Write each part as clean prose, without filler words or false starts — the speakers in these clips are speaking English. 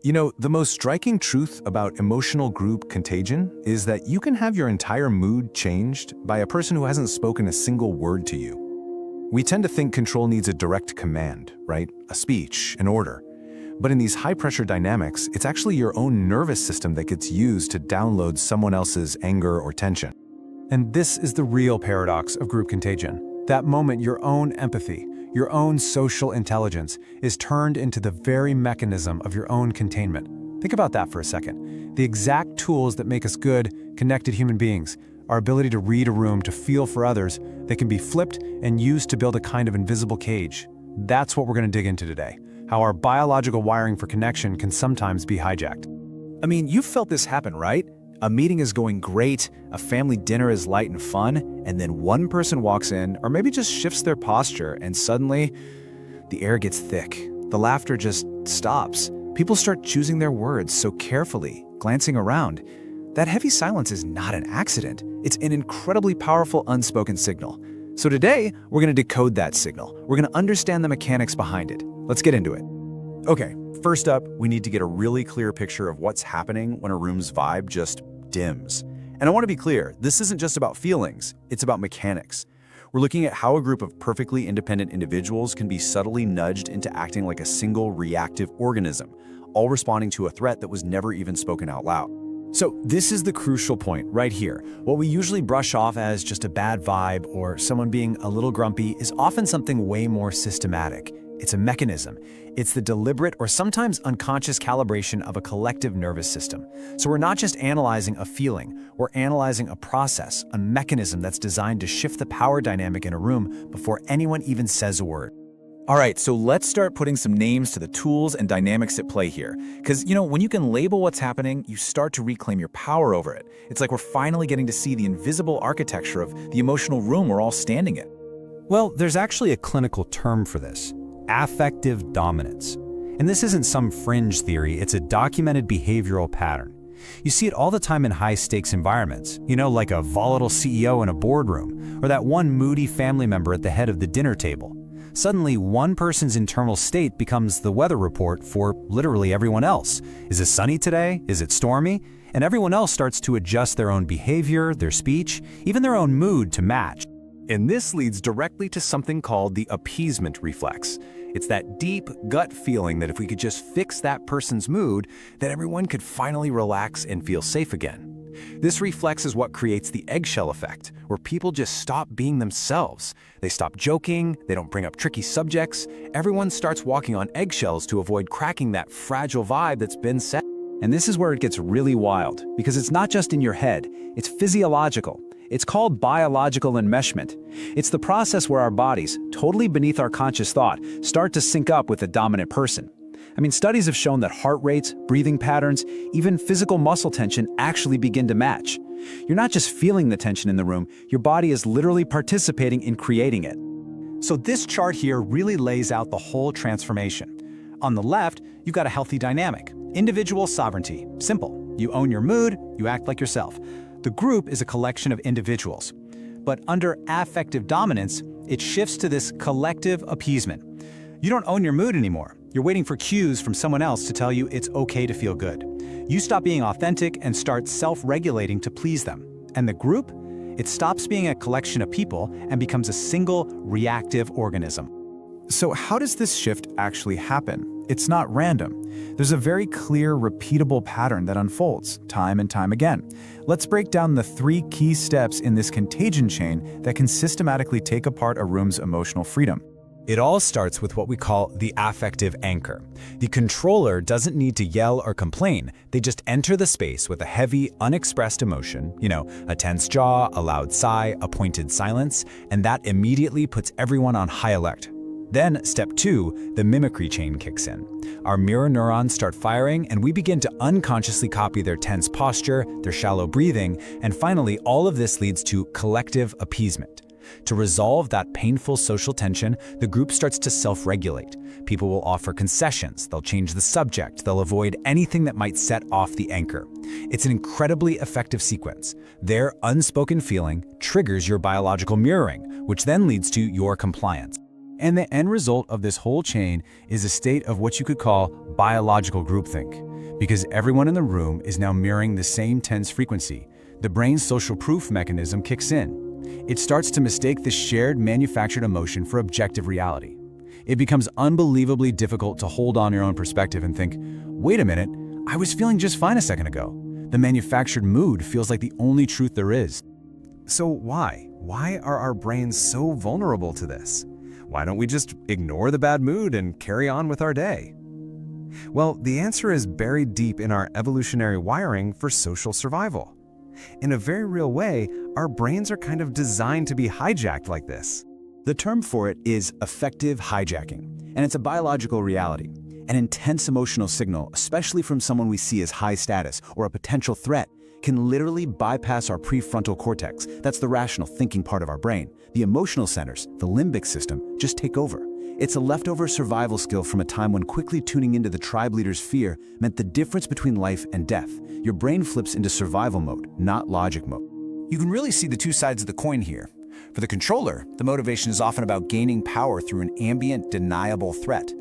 You know, the most striking truth about emotional group contagion is that you can have your entire mood changed by a person who hasn't spoken a single word to you. We tend to think control needs a direct command, right? A speech, an order. But in these high-pressure dynamics, it's actually your own nervous system that gets used to download someone else's anger or tension. And this is the real paradox of group contagion. That moment your own empathy, your own social intelligence is turned into the very mechanism of your own containment. Think about that for a second. The exact tools that make us good, connected human beings, our ability to read a room, to feel for others, they can be flipped and used to build a kind of invisible cage. That's what we're going to dig into today. How our biological wiring for connection can sometimes be hijacked. I mean, you've felt this happen, right? A meeting is going great, a family dinner is light and fun, and then one person walks in, or maybe just shifts their posture, and suddenly, the air gets thick. The laughter just stops. People start choosing their words so carefully, glancing around. That heavy silence is not an accident. It's an incredibly powerful unspoken signal. So today, we're going to decode that signal. We're going to understand the mechanics behind it. Let's get into it. Okay, first up, we need to get a really clear picture of what's happening when a room's vibe just dims. And I want to be clear, this isn't just about feelings, it's about mechanics. We're looking at how a group of perfectly independent individuals can be subtly nudged into acting like a single reactive organism, all responding to a threat that was never even spoken out loud. So this is the crucial point right here. What we usually brush off as just a bad vibe or someone being a little grumpy is often something way more systematic. It's a mechanism. It's the deliberate or sometimes unconscious calibration of a collective nervous system. So we're not just analyzing a feeling, we're analyzing a process, a mechanism that's designed to shift the power dynamic in a room before anyone even says a word. All right, so let's start putting some names to the tools and dynamics at play here. Because, when you can label what's happening, you start to reclaim your power over it. It's like we're finally getting to see the invisible architecture of the emotional room we're all standing in. Well, there's actually a clinical term for this: affective dominance. And this isn't some fringe theory, it's a documented behavioral pattern. You see it all the time in high-stakes environments, like a volatile CEO in a boardroom, or that one moody family member at the head of the dinner table. Suddenly, one person's internal state becomes the weather report for literally everyone else. Is it sunny today? Is it stormy? And everyone else starts to adjust their own behavior, their speech, even their own mood to match. And this leads directly to something called the appeasement reflex. It's that deep gut feeling that if we could just fix that person's mood, that everyone could finally relax and feel safe again. This reflex is what creates the eggshell effect, where people just stop being themselves. They stop joking, they don't bring up tricky subjects. Everyone starts walking on eggshells to avoid cracking that fragile vibe that's been set. And this is where it gets really wild, because it's not just in your head, it's physiological. It's called biological enmeshment. It's the process where our bodies, totally beneath our conscious thought, start to sync up with the dominant person. Studies have shown that heart rates, breathing patterns, even physical muscle tension actually begin to match. You're not just feeling the tension in the room, your body is literally participating in creating it. So this chart here really lays out the whole transformation. On the left, you've got a healthy dynamic. Individual sovereignty. Simple. You own your mood, you act like yourself. The group is a collection of individuals. But under affective dominance, it shifts to this collective appeasement. You don't own your mood anymore. You're waiting for cues from someone else to tell you it's okay to feel good. You stop being authentic and start self-regulating to please them. And the group? It stops being a collection of people and becomes a single reactive organism. So how does this shift actually happen? It's not random. There's a very clear, repeatable pattern that unfolds time and time again. Let's break down the 3 key steps in this contagion chain that can systematically take apart a room's emotional freedom. It all starts with what we call the affective anchor. The controller doesn't need to yell or complain. They just enter the space with a heavy, unexpressed emotion, a tense jaw, a loud sigh, a pointed silence, and that immediately puts everyone on high alert. Then, step 2, the mimicry chain kicks in. Our mirror neurons start firing, and we begin to unconsciously copy their tense posture, their shallow breathing, and finally, all of this leads to collective appeasement. To resolve that painful social tension, the group starts to self-regulate. People will offer concessions, they'll change the subject, they'll avoid anything that might set off the anchor. It's an incredibly effective sequence. Their unspoken feeling triggers your biological mirroring, which then leads to your compliance. And the end result of this whole chain is a state of what you could call biological groupthink. Because everyone in the room is now mirroring the same tense frequency, the brain's social proof mechanism kicks in. It starts to mistake the shared manufactured emotion for objective reality. It becomes unbelievably difficult to hold on your own perspective and think, wait a minute, I was feeling just fine a second ago. The manufactured mood feels like the only truth there is. So why? Why are our brains so vulnerable to this? Why don't we just ignore the bad mood and carry on with our day? Well, the answer is buried deep in our evolutionary wiring for social survival. In a very real way, our brains are kind of designed to be hijacked like this. The term for it is affective hijacking, and it's a biological reality. An intense emotional signal, especially from someone we see as high status or a potential threat, can literally bypass our prefrontal cortex. That's the rational thinking part of our brain. The emotional centers, the limbic system, just take over. It's a leftover survival skill from a time when quickly tuning into the tribe leader's fear meant the difference between life and death. Your brain flips into survival mode, not logic mode. You can really see the two sides of the coin here. For the controller, the motivation is often about gaining power through an ambient, deniable threat.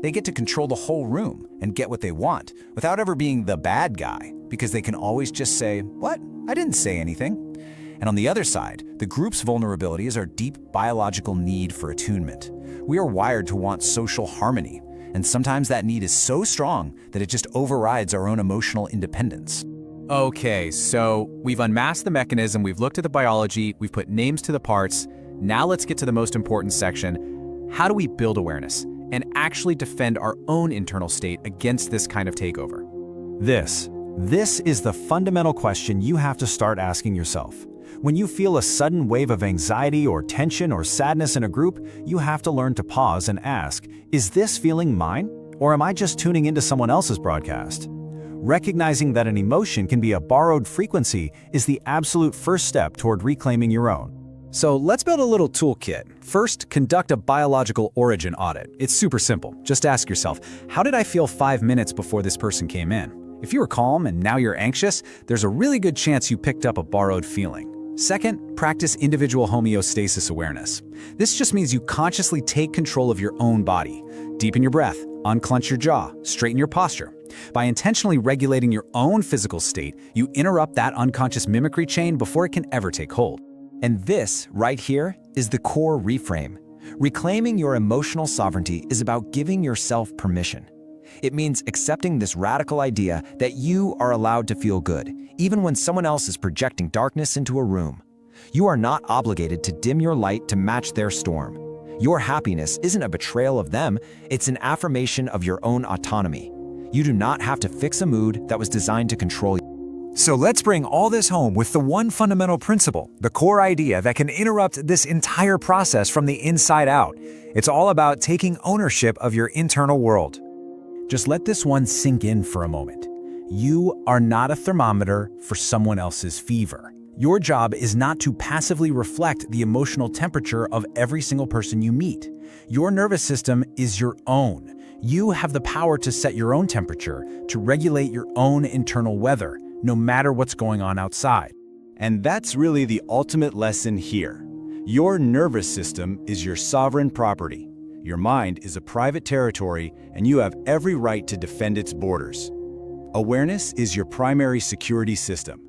They get to control the whole room and get what they want without ever being the bad guy, because they can always just say, "What? I didn't say anything." And on the other side, the group's vulnerability is our deep biological need for attunement. We are wired to want social harmony, and sometimes that need is so strong that it just overrides our own emotional independence. Okay, so we've unmasked the mechanism, we've looked at the biology, we've put names to the parts. Now let's get to the most important section. How do we build awareness and actually defend our own internal state against this kind of takeover? This is the fundamental question you have to start asking yourself. When you feel a sudden wave of anxiety or tension or sadness in a group, you have to learn to pause and ask, is this feeling mine? Or am I just tuning into someone else's broadcast? Recognizing that an emotion can be a borrowed frequency is the absolute first step toward reclaiming your own. So let's build a little toolkit. First, conduct a biological origin audit. It's super simple. Just ask yourself, how did I feel 5 minutes before this person came in? If you were calm and now you're anxious, there's a really good chance you picked up a borrowed feeling. Second, practice individual homeostasis awareness. This just means you consciously take control of your own body. Deepen your breath, unclench your jaw, straighten your posture. By intentionally regulating your own physical state, you interrupt that unconscious mimicry chain before it can ever take hold. And this, right here, is the core reframe. Reclaiming your emotional sovereignty is about giving yourself permission. It means accepting this radical idea that you are allowed to feel good, even when someone else is projecting darkness into a room. You are not obligated to dim your light to match their storm. Your happiness isn't a betrayal of them, it's an affirmation of your own autonomy. You do not have to fix a mood that was designed to control you. So let's bring all this home with the one fundamental principle, the core idea that can interrupt this entire process from the inside out. It's all about taking ownership of your internal world. Just let this one sink in for a moment. You are not a thermometer for someone else's fever. Your job is not to passively reflect the emotional temperature of every single person you meet. Your nervous system is your own. You have the power to set your own temperature, to regulate your own internal weather, no matter what's going on outside. And that's really the ultimate lesson here. Your nervous system is your sovereign property. Your mind is a private territory, and you have every right to defend its borders. Awareness is your primary security system.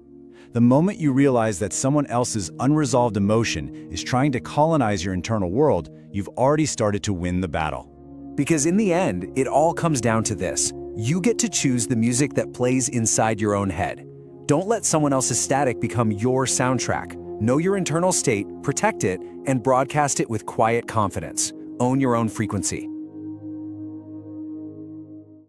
The moment you realize that someone else's unresolved emotion is trying to colonize your internal world, you've already started to win the battle. Because in the end, it all comes down to this. You get to choose the music that plays inside your own head. Don't let someone else's static become your soundtrack. Know your internal state, protect it, and broadcast it with quiet confidence. Own your own frequency.